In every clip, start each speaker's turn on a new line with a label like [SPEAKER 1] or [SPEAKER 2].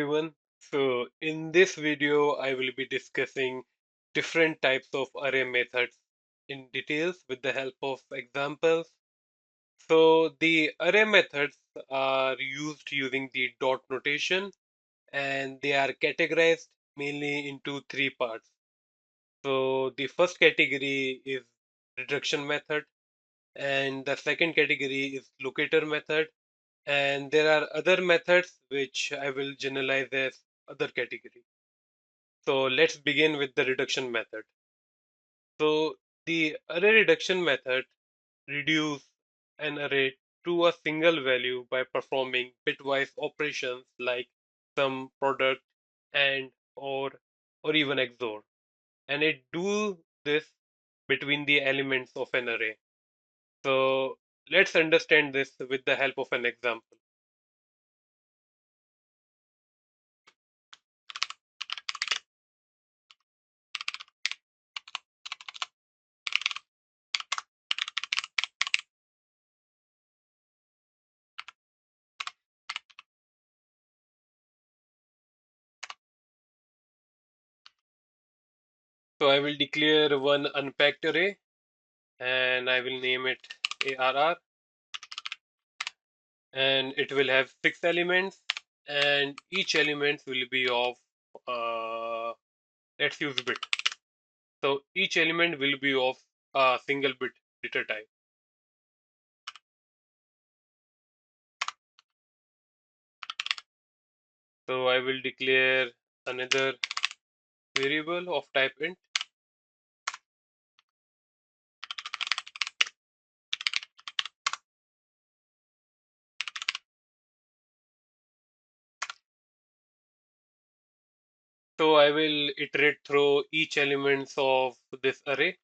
[SPEAKER 1] everyone. So in this video, I will be discussing different types of array methods in details with the help of examples. So the array methods are used using the dot notation and they are categorized mainly into three parts. So the first category is reduction method and the second category is locator method and there are other methods which I will generalize as other category. So let's begin with the reduction method. So the array reduction method reduce an array to a single value by performing bitwise operations like sum, product, and or even XOR. And it do this between the elements of an array. So let's understand this with the help of an example. So I will declare one unpacked array and I will name it ARR and it will have 6 elements and each element will be of let's use bit. So each element will be of a single bit data type. So I will declare another variable of type int. So I will iterate through each elements of this array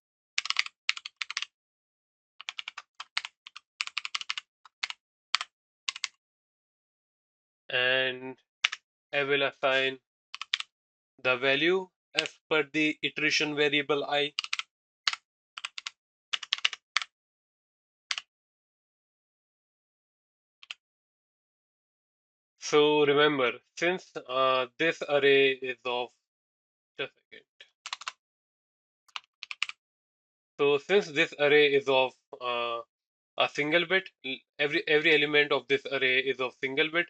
[SPEAKER 1] and I will assign the value as per the iteration variable I. So remember, since this array is of just a second. So since this array is of a single bit, every element of this array is of single bit.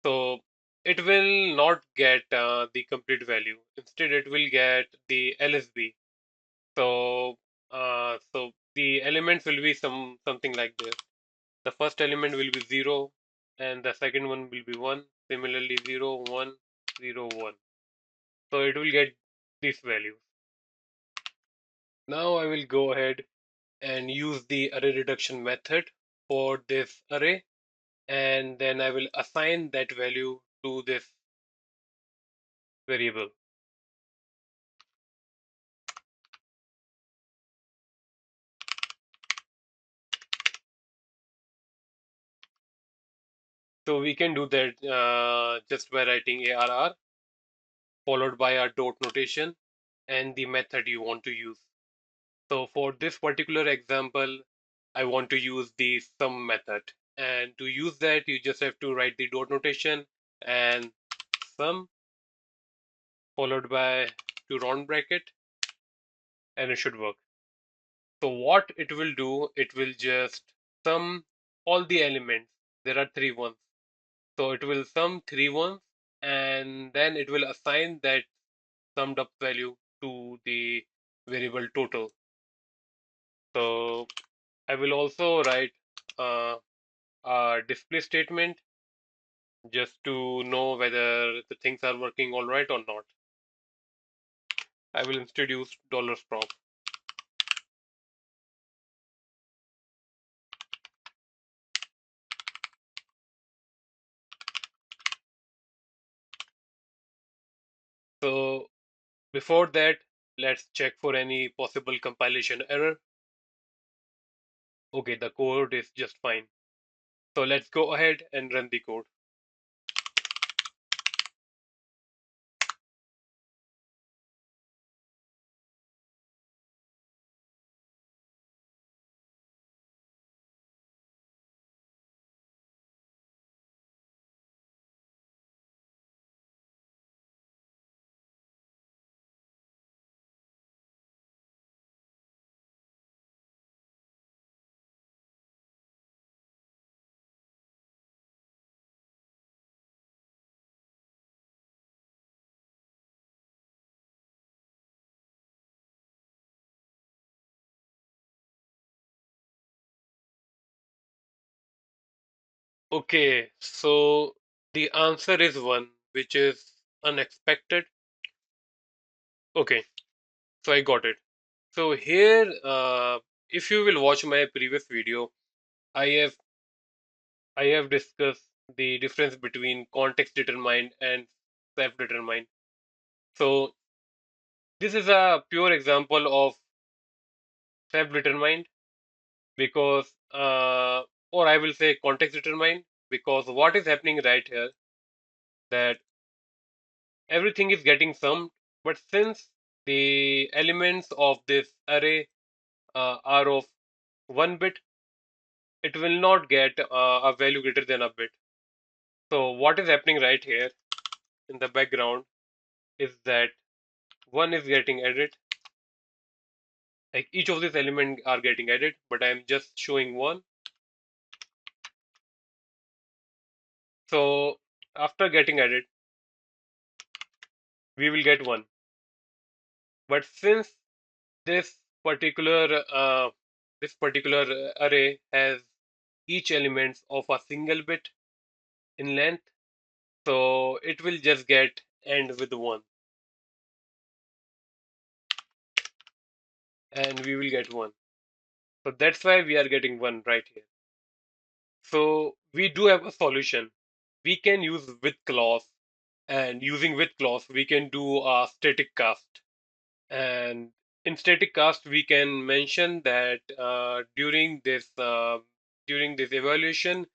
[SPEAKER 1] So it will not get the complete value. Instead, it will get the LSB. So the elements will be something like this. The first element will be 0, and the second one will be 1. Similarly, 0, 1, 0, 1. So it will get this value. Now I will go ahead and use the array reduction method for this array, and then I will assign that value to this variable. So we can do that just by writing ARR followed by a dot notation and the method you want to use. So for this particular example, I want to use the sum method. And to use that, you just have to write the dot notation and sum followed by two round bracket and it should work. So what it will do, it will just sum all the elements. There are 3 ones. So it will sum 3 ones and then it will assign that summed up value to the variable total. So I will also write uh, a display statement just to know whether the things are working all right or not. I will instead use $prop. So before that, let's check for any possible compilation error. Okay, the code is just fine. So let's go ahead and run the code. Okay, so the answer is 1, which is unexpected. Okay, so I got it. So here, if you will watch my previous video, I have I have discussed the difference between context determined and self-determined. So this is a pure example of self-determined because, or I will say context determined, because what is happening right here, that everything is getting summed, but since the elements of this array are of 1 bit, it will not get a value greater than a bit. So what is happening right here in the background is that 1 is getting added, like each of these elements are getting added, but I'm just showing 1. So after getting added, we will get 1. But since this particular array has each element of a single bit in length, so it will just get end with 1, and we will get 1. So that's why we are getting 1 right here. So we do have a solution. We can use with clause, and using with clause, we can do a static cast. And in static cast, we can mention that during this evaluation,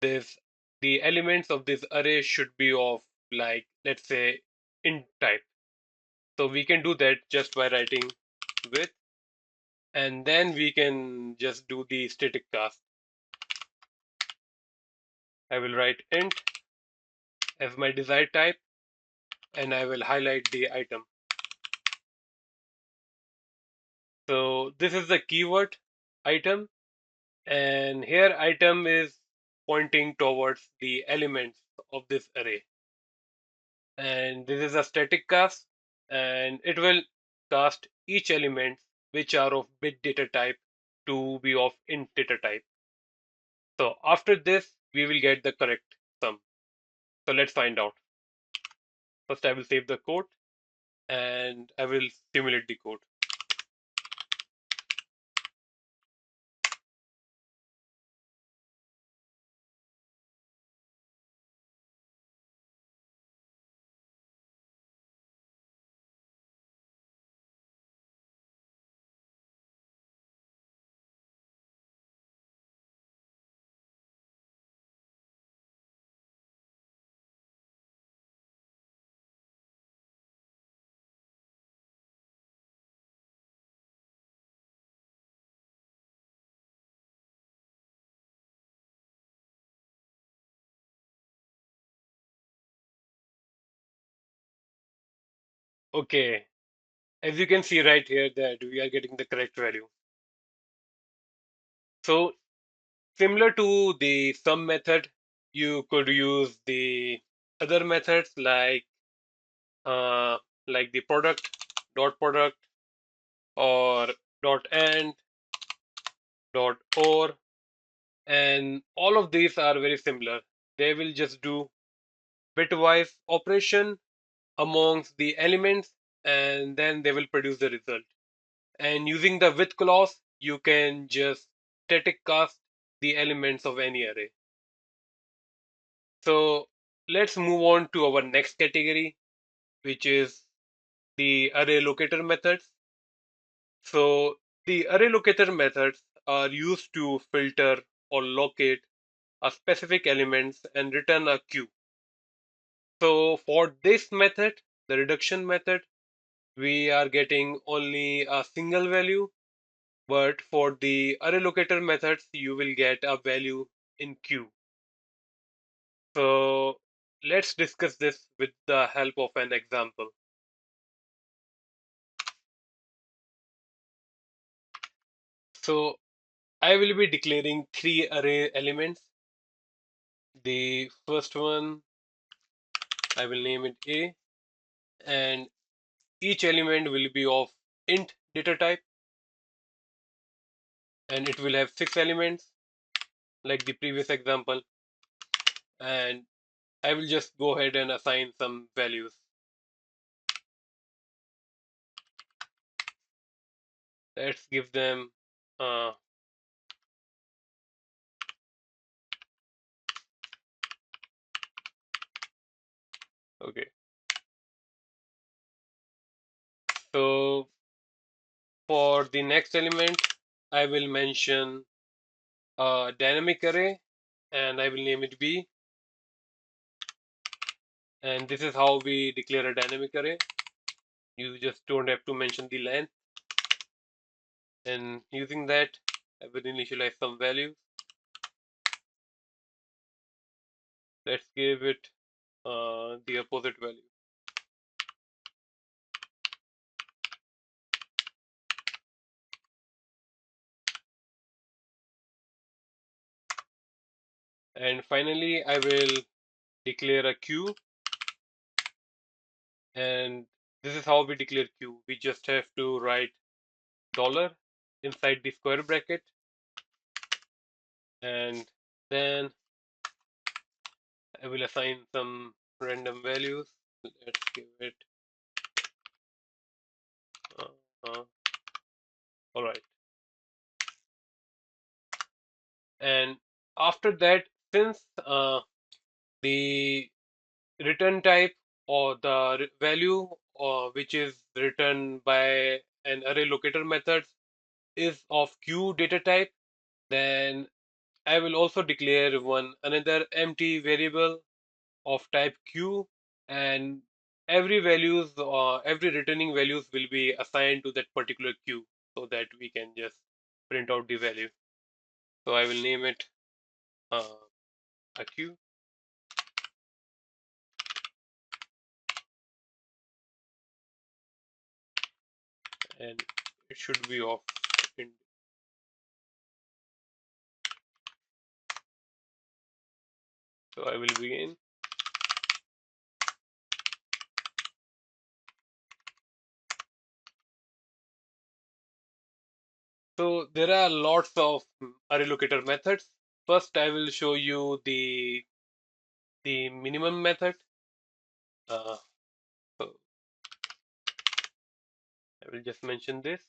[SPEAKER 1] this the elements of this array should be of, like, let's say, int type. So we can do that just by writing with, and then we can just do the static cast. I will write int as my desired type, and I will highlight the item. So this is the keyword item, and here item is pointing towards the elements of this array. And this is a static cast, and it will cast each element which are of bit data type to be of int data type. So after this, we will get the correct sum. So let's find out. First, I will save the code and I will simulate the code. Okay, as you can see right here that we are getting the correct value. So similar to the sum method, you could use the other methods uh, like the product, or .and, .or, and all of these are very similar. They will just do bitwise operation amongst the elements, and then they will produce the result. And using the with clause, you can just static cast the elements of any array. So let's move on to our next category, which is the array locator methods. So the array locator methods are used to filter or locate a specific elements and return a queue. So for this method, the reduction method, we are getting only a single value, but for the array locator methods, you will get a value in queue. So let's discuss this with the help of an example. So I will be declaring 3 array elements. The first one, I will name it A, and each element will be of int data type, and it will have 6 elements like the previous example. and I will just go ahead and assign some values. Let's give them okay. So for the next element, I will mention a dynamic array and I will name it B. And this is how we declare a dynamic array. You just don't have to mention the length. And using that, I will initialize some values. Let's give it the opposite value. And finally, I will declare a queue. And this is how we declare queue. We just have to write dollar inside the square bracket. And then I will assign some random values. Let's give it. Uh, all right. And after that, since the return type or the value which is returned by an array locator method is of queue data type, then I will also declare another empty variable of type queue, and every returning values will be assigned to that particular queue so that we can just print out the value. So I will name it uh, a queue, and it should be of int. So I will begin. So there are lots of array locator methods. First, I will show you the minimum method. So I will just mention this,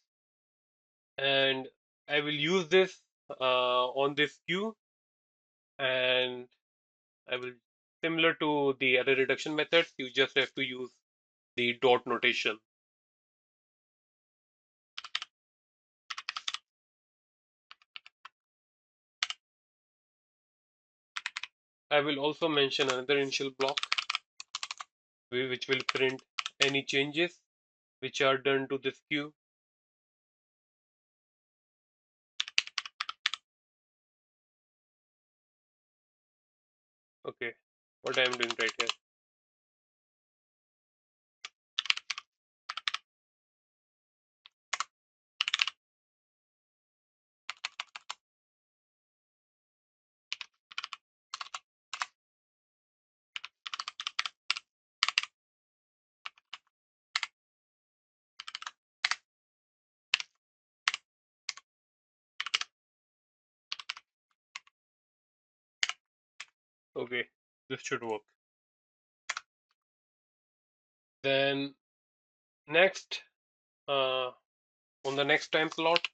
[SPEAKER 1] and I will use this on this queue, and I will similar to the array reduction methods. You just have to use the dot notation. I will also mention another initial block which will print any changes which are done to this queue. Okay, what I am doing right here. Okay, this should work. Then next, on the next time slot,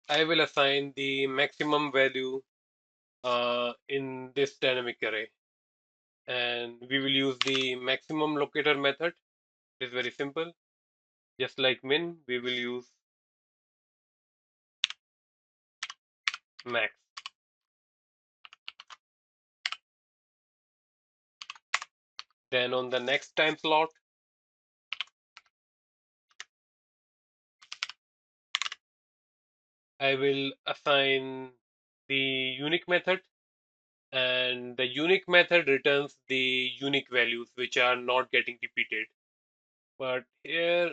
[SPEAKER 1] I will assign the maximum value in this dynamic array. And we will use the maximum locator method. It is very simple. Just like min, we will use max. Then on the next time slot, I will assign the unique method, and the unique method returns the unique values which are not getting repeated. But here,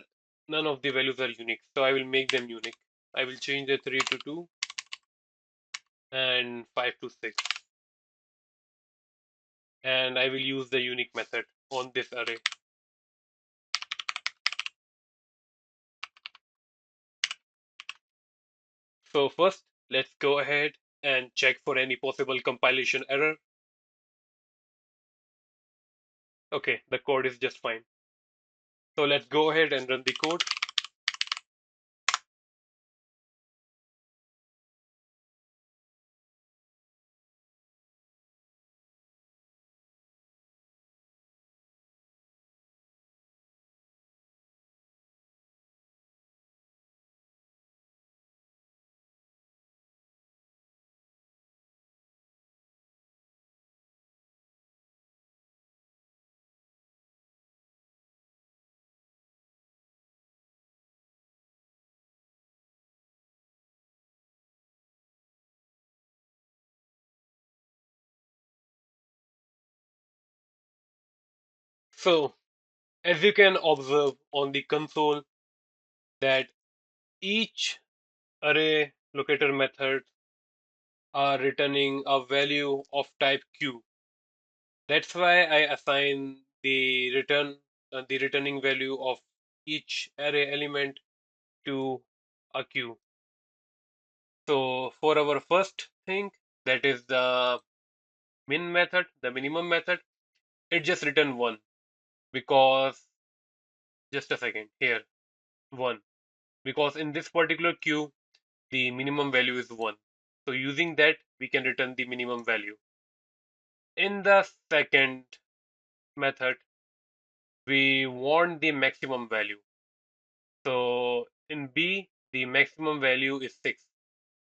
[SPEAKER 1] none of the values are unique, so I will make them unique. I will change the 3 to 2 and 5 to 6. And I will use the unique method on this array. So first, let's go ahead and check for any possible compilation error. Okay, the code is just fine. So let's go ahead and run the code. So as you can observe on the console that each array locator method are returning a value of type Q. That's why I assign the returning value of each array element to a Q. So for our first thing, that is the min method, the minimum method, it just return 1 because just a second here 1 because in this particular queue the minimum value is 1. So using that we can return the minimum value. In the second method we want the maximum value. So in B the maximum value is 6.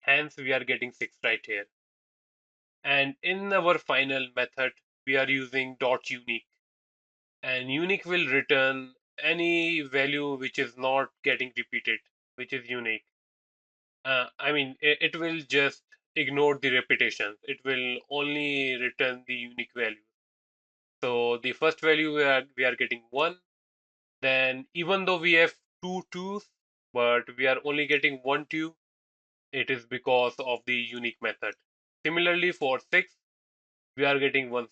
[SPEAKER 1] Hence we are getting 6 right here. And in our final method we are using dot unique, and unique will return any value which is not getting repeated, which is unique. I mean, it will just ignore the repetitions. It will only return the unique value. So the first value we are getting 1. Then even though we have two twos, but we are only getting 1 2, it is because of the unique method. Similarly for 6, we are getting 1.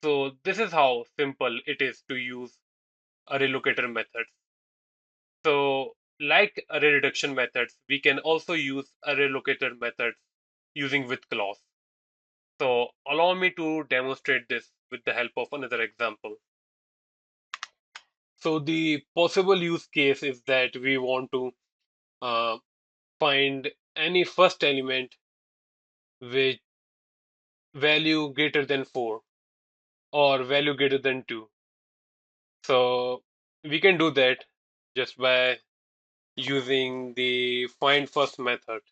[SPEAKER 1] So this is how simple it is to use array locator methods. So like array reduction methods, we can also use array locator methods using with clause. So allow me to demonstrate this with the help of another example. So the possible use case is that we want to uh, find any first element with value greater than 4 or value greater than 2. So we can do that just by using the find first method.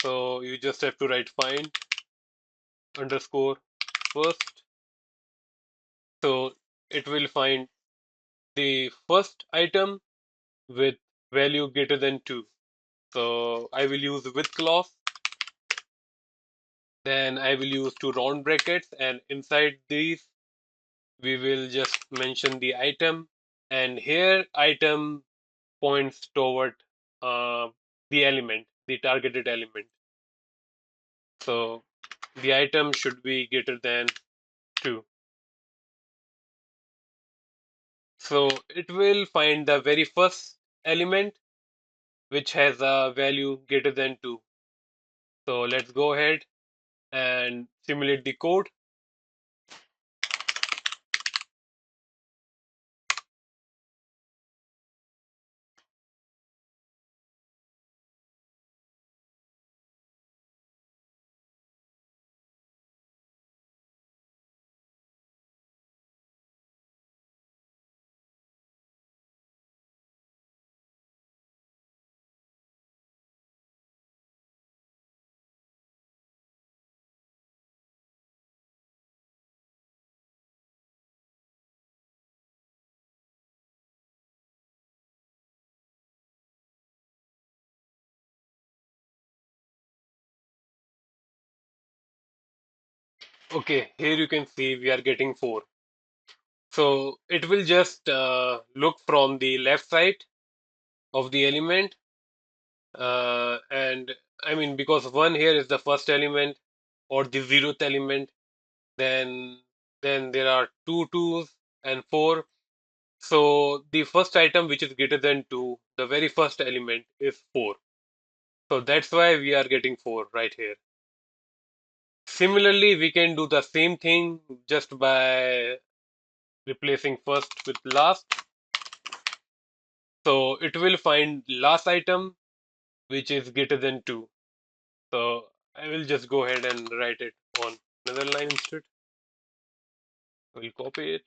[SPEAKER 1] So you just have to write find underscore first. So it will find the first item with value greater than 2. So I will use with clause. Then I will use two round brackets, and inside these we will just mention the item. And here item points toward uh, the element, the targeted element. So the item should be greater than 2. So it will find the very first element which has a value greater than 2. So let's go ahead and simulate the code. Okay, here you can see we are getting 4. So it will just look from the left side of the element. And I mean, because 1 here is the first element or the 0th element, then there are two twos, and 4. So the first item which is greater than 2, the very first element is 4. So that's why we are getting 4 right here. Similarly, we can do the same thing just by replacing first with last. So it will find last item which is greater than 2. So I will just go ahead and write it on another line instead. We'll copy it.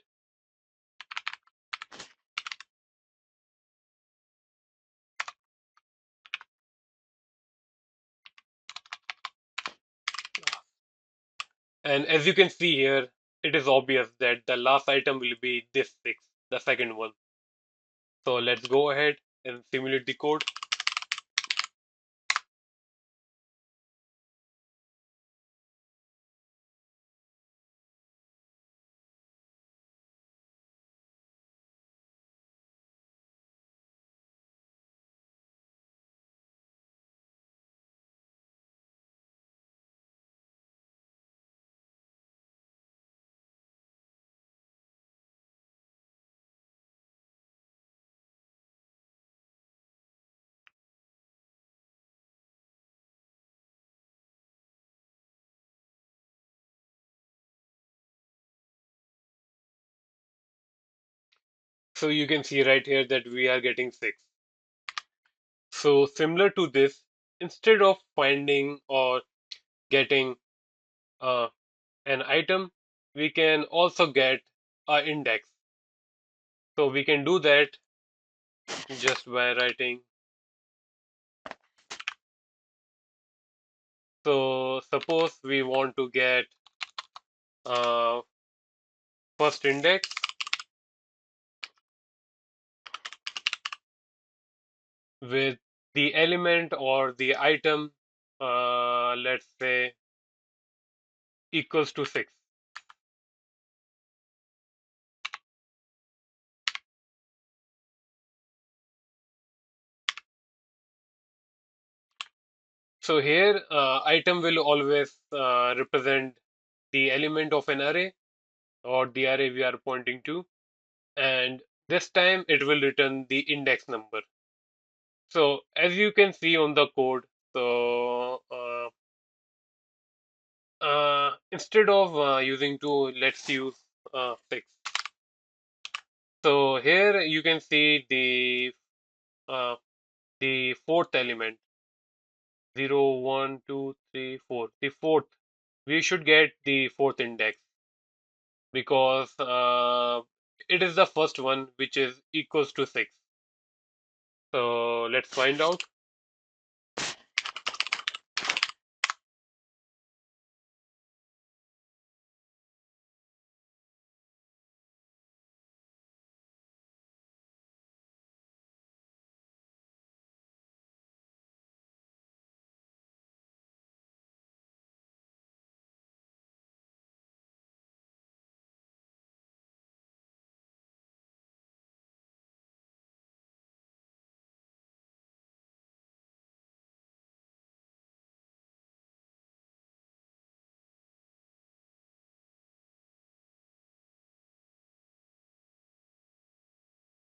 [SPEAKER 1] And as you can see here, it is obvious that the last item will be this 6, the second one. So let's go ahead and simulate the code. So you can see right here that we are getting 6. So similar to this, instead of finding or getting uh, an item, we can also get an index. So we can do that just by writing. So suppose we want to get uh, first index with the element or the item, let's say equals to 6. So here item will always represent the element of an array or the array we are pointing to, and this time it will return the index number. So as you can see on the code, so instead of using 2, let's use 6. So here you can see uh, the fourth element, 0, 1, 2, 3, 4. The fourth, we should get the fourth index because it is the first one which is equals to 6. So let's find out.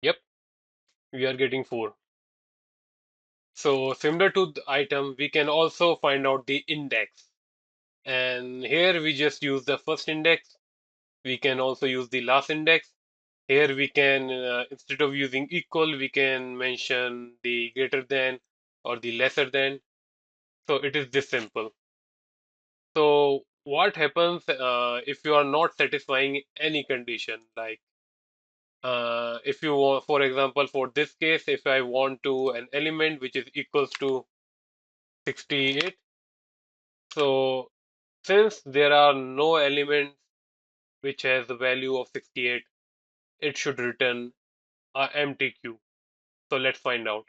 [SPEAKER 1] Yep, we are getting 4. So similar to the item, we can also find out the index. And here we just use the first index. We can also use the last index. Here we can, instead of using equal, we can mention the greater than or the lesser than. So it is this simple. So what happens if you are not satisfying any condition? Like if you want, for example, for this case, if I want to an element which is equals to 68. So since there are no elements which has the value of 68, it should return a empty queue. So let's find out.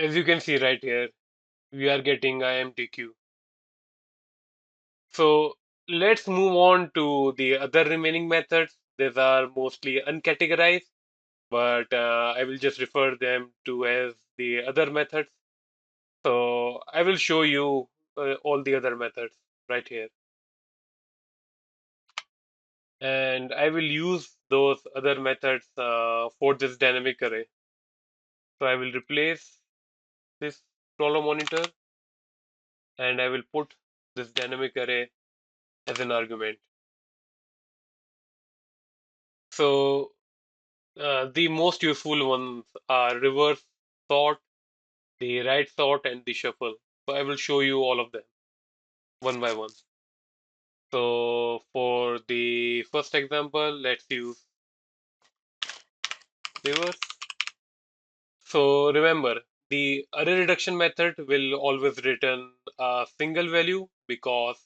[SPEAKER 1] As you can see right here, we are getting IMTQ. So let's move on to the other remaining methods. These are mostly uncategorized, but I will just refer them to as the other methods. So I will show you all the other methods right here. And I will use those other methods for this dynamic array. So I will replace this problem monitor and I will put this dynamic array as an argument. So the most useful ones are reverse sort, the right sort, and the shuffle. So I will show you all of them one by one. So for the first example, let's use reverse. So remember, the array reduction method will always return a single value because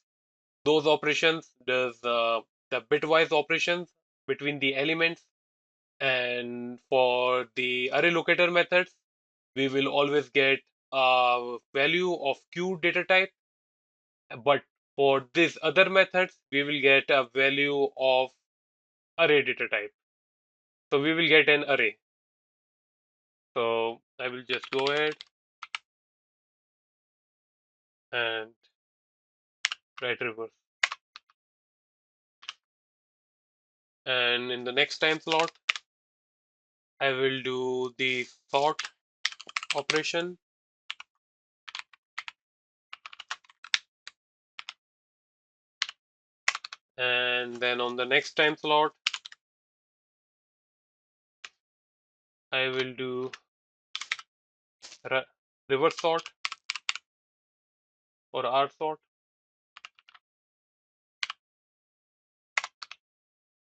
[SPEAKER 1] those operations does the bitwise operations between the elements. And for the array locator methods, we will always get a value of q data type. But for these other methods, we will get a value of array data type. So we will get an array. So I will just go ahead and write reverse. And in the next time slot, I will do the sort operation. And then on the next time slot, I will do reverse sort or R sort.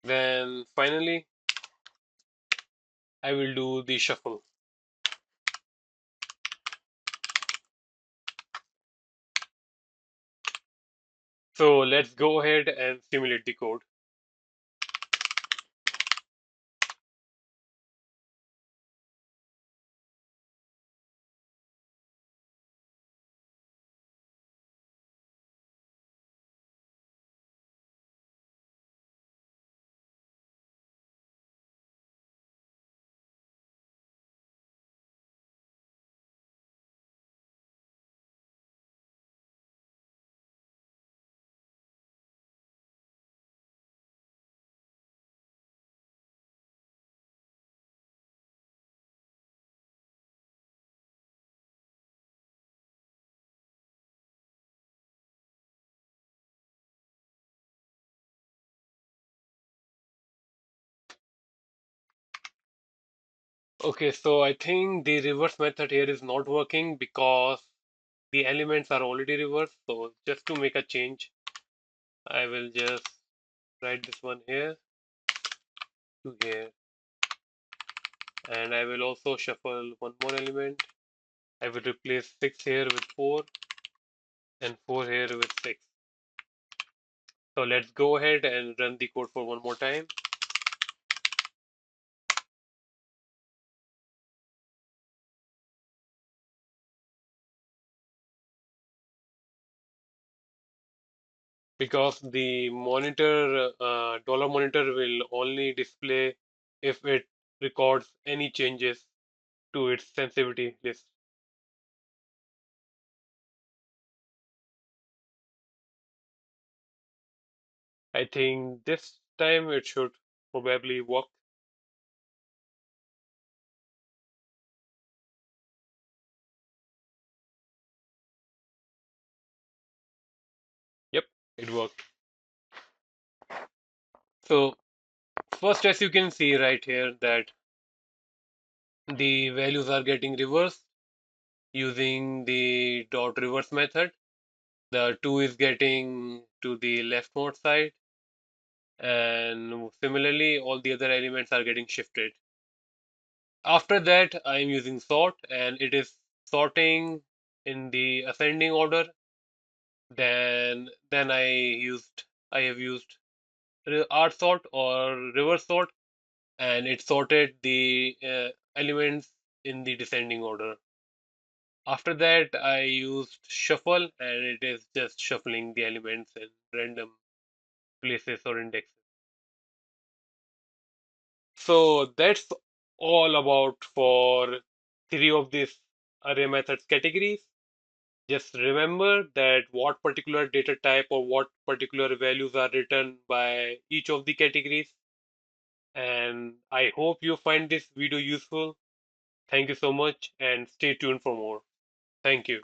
[SPEAKER 1] Then finally, I will do the shuffle. So let's go ahead and simulate the code. Okay, so I think the reverse method here is not working because the elements are already reversed. So just to make a change, I will just write this one here to here. And I will also shuffle one more element. I will replace 6 here with 4 and 4 here with 6. So let's go ahead and run the code for one more time. Because the monitor, dollar monitor will only display if it records any changes to its sensitivity list. I think this time it should probably work. Yep, it worked. So first, as you can see right here, that the values are getting reversed using the dot reverse method. The 2 is getting to the leftmost side, and similarly, all the other elements are getting shifted. After that, I am using sort, and it is sorting in the ascending order. Then I have used R sort or reverse sort, and it sorted the elements in the descending order. After that, I used shuffle, and it is just shuffling the elements in random places or indexes. So that's all about for three of these array methods categories. Just remember that what particular data type or what particular values are written by each of the categories. And I hope you find this video useful. Thank you so much and stay tuned for more. Thank you.